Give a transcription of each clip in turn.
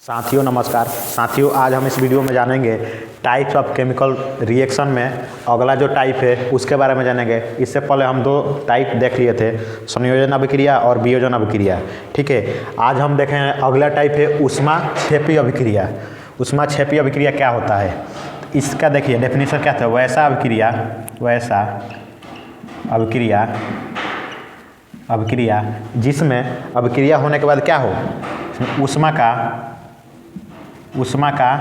साथियों नमस्कार। साथियों आज हम इस वीडियो में जानेंगे टाइप्स ऑफ केमिकल रिएक्शन में अगला जो टाइप है उसके बारे में जानेंगे। इससे पहले हम दो टाइप देख लिए थे, संयोजन अभिक्रिया और वियोजन अभिक्रिया। ठीक है, आज हम देखें अगला टाइप है ऊष्माक्षेपी अभिक्रिया। ऊष्माक्षेपी अभिक्रिया क्या होता है इसका देखिए डेफिनेशन क्या था। वैसा अभिक्रिया जिसमें अभिक्रिया होने के बाद क्या हो, ऊष्मा का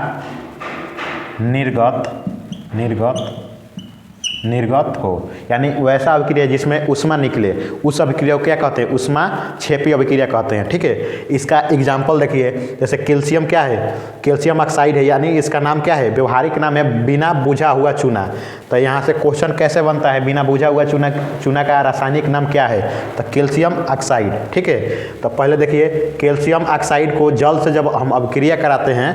निर्गत हो, यानी वैसा अभिक्रिया जिसमें ऊष्मा निकले, उस अभिक्रिया को क्या कहते हैं, ऊष्माक्षेपी अभिक्रिया कहते हैं। ठीक है, इसका एग्जाम्पल देखिए, जैसे कैल्शियम क्या है, कैल्शियम ऑक्साइड है, यानी इसका नाम क्या है, व्यवहारिक नाम है बिना बुझा हुआ चूना। तो यहाँ से क्वेश्चन कैसे बनता है, बिना बुझा हुआ चूना का रासायनिक नाम क्या है, तो कैल्शियम ऑक्साइड। ठीक है, तो पहले देखिए कैल्शियम ऑक्साइड को जल से जब हम अभिक्रिया कराते हैं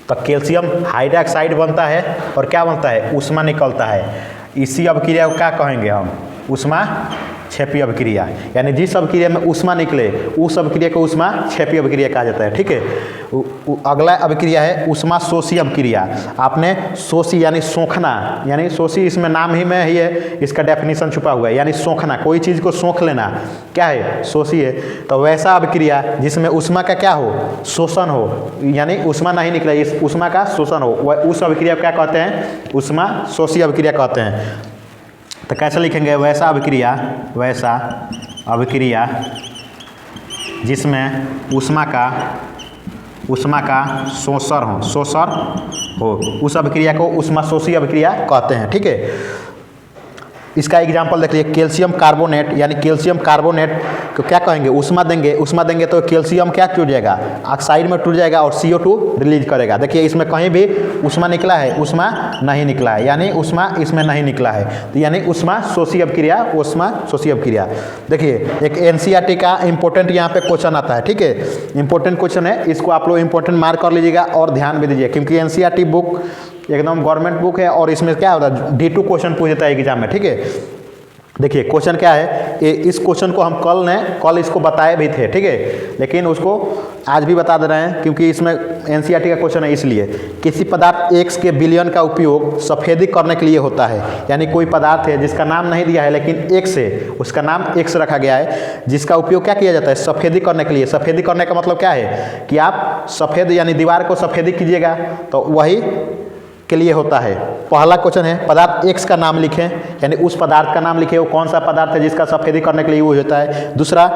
तो कैल्शियम हाइड्रोक्साइड बनता है और क्या बनता है, ऊष्मा निकलता है। इसी अभिक्रिया को क्या कहेंगे हम, ऊष्माक्षेपी अभिक्रिया, यानी जिस अभिक्रिया में ऊष्मा निकले उस अभिक्रिया को ऊष्माक्षेपी अभिक्रिया कहा जाता है। ठीक है, अगला अभिक्रिया है ऊष्माशोषी अभिक्रिया। आपने शोषी यानी सोखना, यानी शोषी इसमें नाम ही में ही है, इसका डेफिनेशन छुपा हुआ है, यानी सोखना, कोई चीज़ को सोख लेना क्या है, शोषी है। तो वैसा अभिक्रिया जिसमें ऊष्मा का क्या हो, शोषण हो, यानी ऊष्मा नहीं निकले, इस ऊष्मा का शोषण हो, वह उस अभिक्रिया को क्या कहते हैं, ऊष्माशोषी अभिक्रिया कहते हैं। तो कैसे लिखेंगे, वैसा अभिक्रिया जिसमें ऊष्मा का शोषण हो, उस अभिक्रिया को ऊष्माशोषी अभिक्रिया कहते हैं। ठीक है, इसका एग्जाम्पल देख लीजिए, कैल्शियम कार्बोनेट, यानी कैल्शियम कार्बोनेट को क्या कहेंगे, ऊष्मा देंगे तो कैल्शियम क्या टूट जाएगा, ऑक्साइड में टूट जाएगा और CO2 रिलीज करेगा। देखिए इसमें कहीं भी ऊष्मा निकला है, ऊष्मा नहीं निकला है, यानी ऊष्मा इसमें नहीं निकला है, तो यानी ऊष्माशोषी अभिक्रिया। देखिए एक NCERT का इंपॉर्टेंट यहाँ पे क्वेश्चन आता है। ठीक है, इंपॉर्टेंट क्वेश्चन है, इसको आप लोग इंपॉर्टेंट मार्क कर लीजिएगा और ध्यान भी दीजिए, क्योंकि NCERT बुक एकदम गवर्नमेंट बुक है और इसमें क्या होता है, D2 क्वेश्चन पूछ देता है एग्जाम में। ठीक है, देखिए क्वेश्चन क्या है, इस क्वेश्चन को हम कल इसको बताए भी थे। ठीक है, लेकिन उसको आज भी बता दे रहे हैं क्योंकि इसमें NCERT का क्वेश्चन है, इसलिए किसी पदार्थ X के विलयन का उपयोग सफेदी करने के लिए होता है। यानी कोई पदार्थ है जिसका नाम नहीं दिया है लेकिन X है, उसका नाम X रखा गया है, जिसका उपयोग क्या किया जाता है, सफेदी करने के लिए। सफेदी करने का मतलब क्या है कि आप सफेद यानी दीवार को सफेदी कीजिएगा, तो वही के लिए होता है। पहला क्वेश्चन है, पदार्थ X का नाम लिखें, यानी उस पदार्थ का नाम लिखें, वो कौन सा पदार्थ है जिसका सफेदी करने के लिए यूज होता है। दूसरा,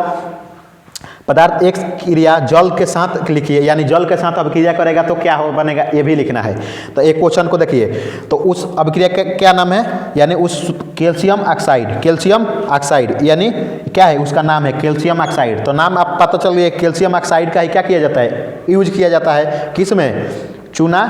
पदार्थ X क्रिया जल के साथ लिखिए, यानी जल के साथ अभिक्रिया करेगा तो क्या हो बनेगा, ये भी लिखना है। तो एक क्वेश्चन को देखिए, तो उस अभिक्रिया का क्या नाम है, यानी उस कैल्शियम ऑक्साइड यानी क्या है, उसका नाम है कैल्शियम ऑक्साइड। तो नाम आप पता चल गया, कैल्शियम ऑक्साइड का ही क्या किया जाता है, यूज किया जाता है, किस में, चूना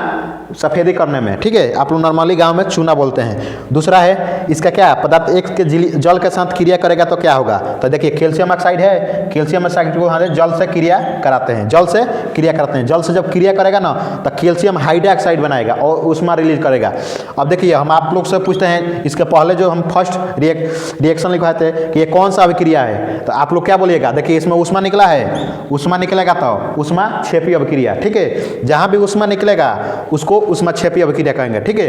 सफेदी करने में। ठीक है, आप लोग नॉर्मली गांव में चूना बोलते हैं। दूसरा है इसका क्या, पदार्थ X के जल के साथ क्रिया करेगा तो क्या होगा, तो देखिए कैल्शियम ऑक्साइड है, कैल्शियम ऑक्साइड को जल से क्रिया कराते हैं, जल से जब क्रिया करेगा ना तो कैल्शियम हाइड्रोक्साइड बनाएगा और ऊष्मा रिलीज करेगा। अब देखिए हम आप लोग से पूछते हैं, इसके पहले जो हम फर्स्ट रिएक्शन लिखवाए थे कि ये कौन सा अभिक्रिया है, तो आप लोग क्या बोलिएगा, देखिए इसमें ऊष्मा निकला है, ऊष्मा निकलेगा तो ऊष्माक्षेपी अभिक्रिया। ठीक है, जहाँ भी ऊष्मा निकलेगा उसको ऊष्माक्षेपी अभिक्रिया कहेंगे। ठीक है,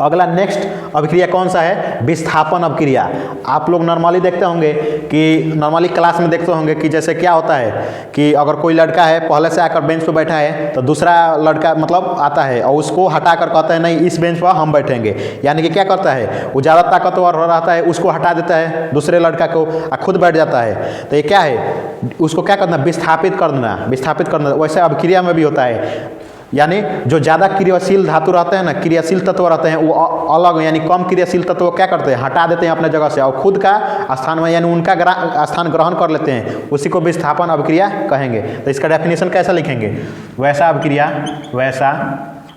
अगला नेक्स्ट अभिक्रिया कौन सा है, विस्थापन अभिक्रिया। आप लोग नॉर्मली देखते होंगे कि नॉर्मली क्लास में देखते होंगे कि जैसे क्या होता है कि अगर कोई लड़का है पहले से आकर बेंच पर बैठा है तो दूसरा लड़का मतलब आता है और उसको हटाकर कहता है नहीं इस बेंच पर हम बैठेंगे, यानी कि क्या करता है, वो ज़्यादा ताकतवर हो रहता है, उसको हटा देता है दूसरे लड़का को, खुद बैठ जाता है। तो ये क्या है, उसको क्या करना, विस्थापित करना। वैसे अभिक्रिया में भी होता है, यानी जो ज़्यादा क्रियाशील धातु रहते हैं ना, क्रियाशील तत्व रहते हैं, वो अलग, यानी कम क्रियाशील तत्व क्या करते हैं, हटा देते हैं अपने जगह से और खुद का स्थान में, यानी उनका स्थान ग्रहण कर लेते हैं, उसी को विस्थापन अभिक्रिया कहेंगे। तो इसका डेफिनेशन कैसे लिखेंगे, वैसा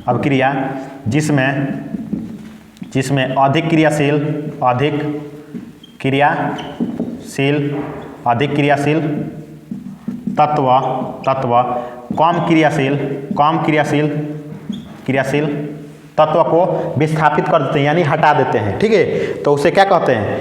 अभिक्रिया जिसमें अधिक क्रियाशील तत्व कम क्रियाशील तत्व को विस्थापित कर देते हैं, यानी हटा देते हैं। ठीक है, तो उसे क्या कहते हैं,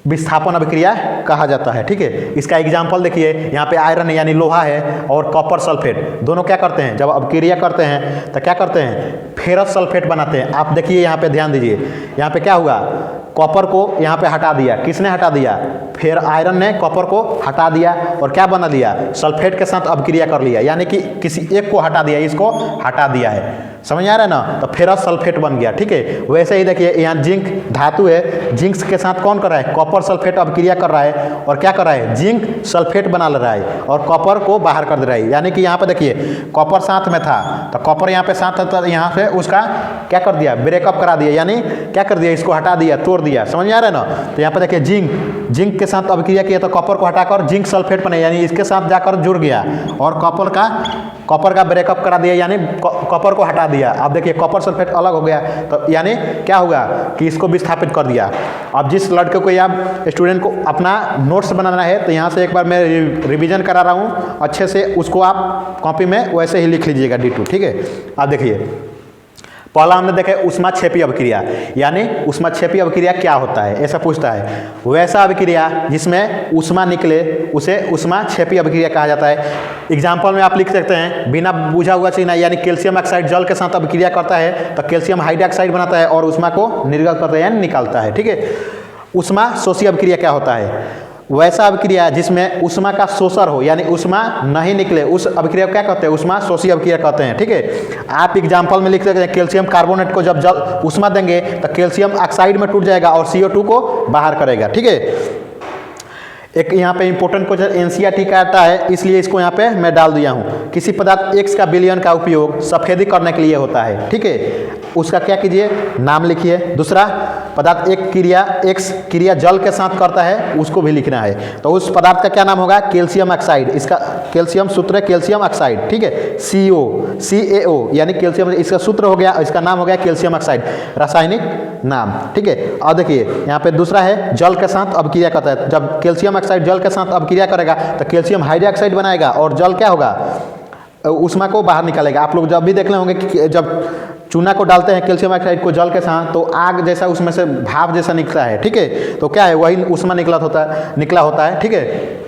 विस्थापन अभिक्रिया कहा जाता है। ठीक है, इसका एग्जाम्पल देखिए, यहाँ पे आयरन यानी लोहा है और कॉपर सल्फेट दोनों क्या करते हैं, जब अभिक्रिया करते हैं तो क्या करते हैं, फेरस सल्फेट बनाते हैं। आप देखिए यहाँ पे ध्यान दीजिए, यहाँ पे क्या हुआ, कॉपर को यहाँ पे हटा दिया, किसने हटा दिया, फिर आयरन ने कॉपर को हटा दिया और क्या बना दिया, सल्फेट के साथ अभिक्रिया कर लिया, यानी कि किसी एक को हटा दिया, इसको हटा दिया है, समझ आ रहा है ना, तो फेरस सल्फेट बन गया। ठीक है, वैसे ही देखिए यहाँ जिंक धातु है, जिंक के साथ कौन कर रहा है, कॉपर सल्फेट अभिक्रिया कर रहा है और क्या कर रहा है, जिंक सल्फेट बना ले रहा है और कॉपर को बाहर कर दे रहा है। यानी कि यहाँ पे देखिए कॉपर साथ में था तो कॉपर यहाँ पे साथ था, यहाँ पे उसका क्या कर दिया, ब्रेकअप करा दिया, यानी क्या कर दिया, इसको हटा दिया, तोड़ दिया, समझ आ रहा है ना। तो यहाँ पे देखिए जिंक के साथ अभिक्रिया किया तो कॉपर को हटाकर जिंक सल्फेट बने, यानी इसके साथ जाकर जुड़ गया और कॉपर का ब्रेकअप करा दिया, यानी कॉपर को हटा दिया। अब देखिए कॉपर सल्फेट अलग हो गया, तो यानी क्या होगा कि इसको विस्थापित कर दिया। अब जिस लड़के को या स्टूडेंट को अपना नोट्स बनाना है तो यहाँ से एक बार मैं रिवीजन करा रहा हूँ, अच्छे से उसको आप कॉपी में वैसे ही लिख लीजिएगा D2। ठीक है, अब देखिए पहला हमने देखा ऊष्माक्षेपी अभिक्रिया, यानी ऊष्माक्षेपी अभिक्रिया क्या होता है, ऐसा पूछता है। वैसा अभिक्रिया जिसमें ऊष्मा निकले उसे ऊष्माक्षेपी अभिक्रिया कहा जाता है। एग्जाम्पल में आप लिख सकते हैं, बिना बुझा हुआ चीज, यानी कैल्शियम ऑक्साइड जल के साथ अभिक्रिया करता है तो कैल्शियम हाइड्रोक्साइड बनाता है और ऊष्मा को निर्गत करता है यानी निकालता है। ठीक है, ऊष्माशोषी अभिक्रिया क्या होता है, वैसा अभिक्रिया जिसमें ऊष्मा का शोषण हो, यानी ऊष्मा नहीं निकले, उस अभिक्रिया को क्या कहते हैं, ऊष्माशोषी अभिक्रिया कहते हैं। ठीक है, आप एग्जाम्पल में लिख सकते हैं, कैल्शियम कार्बोनेट को जब जल ऊष्मा देंगे तो कैल्शियम ऑक्साइड में टूट जाएगा और CO2 को बाहर करेगा। ठीक है, एक यहाँ पे इंपॉर्टेंट क्वेश्चन NCERT का आता है, इसलिए इसको यहाँ पे मैं डाल दिया हूँ। किसी पदार्थ X का विलयन का उपयोग सफेदी करने के लिए होता है। ठीक है, उसका क्या कीजिए, नाम लिखिए। दूसरा पदार्थ एक क्रिया X क्रिया जल के साथ करता है, उसको भी लिखना है। तो उस पदार्थ का क्या नाम होगा, कैल्शियम ऑक्साइड। इसका कैल्शियम सूत्र है कैल्शियम ऑक्साइड। ठीक है, CaO यानी कैल्शियम, इसका सूत्र हो गया, इसका नाम हो गया कैल्शियम ऑक्साइड, रासायनिक नाम। ठीक है, और देखिए यहाँ पे दूसरा है जल के साथ अभिक्रिया करता है। जब कैल्शियम ऑक्साइड जल के साथ अभिक्रिया करेगा तो कैल्शियम हाइड्रोक्साइड बनाएगा और जल क्या होगा, ऊष्मा को बाहर निकालेगा। आप लोग जब भी देख रहे होंगे कि जब चूना को डालते हैं कैल्शियम ऑक्साइड को जल के साथ तो आग जैसा उसमें से भाप जैसा निकलता है। ठीक है, तो क्या है, वही ऊष्मा निकला होता है। ठीक है,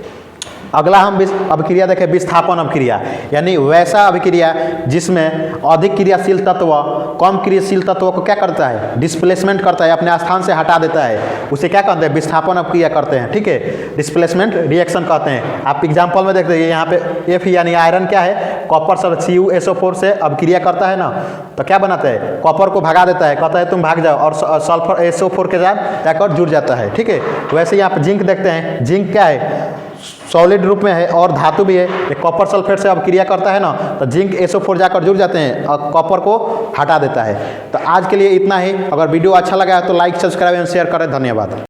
अगला हम अभिक्रिया देखें, विस्थापन अभिक्रिया, यानी वैसा अभिक्रिया जिसमें अधिक क्रियाशील तत्व कम क्रियाशील तत्व को क्या करता है, डिस्प्लेसमेंट करता है, अपने स्थान से हटा देता है, उसे क्या कहते हैं, विस्थापन अभिक्रिया करते हैं। ठीक है, डिस्प्लेसमेंट रिएक्शन कहते हैं। आप एग्जाम्पल में देखते हैं, यहाँ पे F यानी आयरन क्या है, कॉपर CuSO4 से अभिक्रिया करता है ना, तो क्या बनाता है, कॉपर को भगा देता है, कहता है तुम भाग जाओ, और सल्फर SO4 के साथ जाकर जुड़ जाता है। ठीक है, वैसे ही आप जिंक देखते हैं, जिंक क्या है, सॉलिड रूप में है और धातु भी है। ये कॉपर सल्फेट से अभिक्रिया करता है ना, तो जिंक SO4 जाकर जुड़ जाते हैं और कॉपर को हटा देता है। तो आज के लिए इतना ही। अगर वीडियो अच्छा लगा है तो लाइक, सब्सक्राइब एंड शेयर करें। धन्यवाद।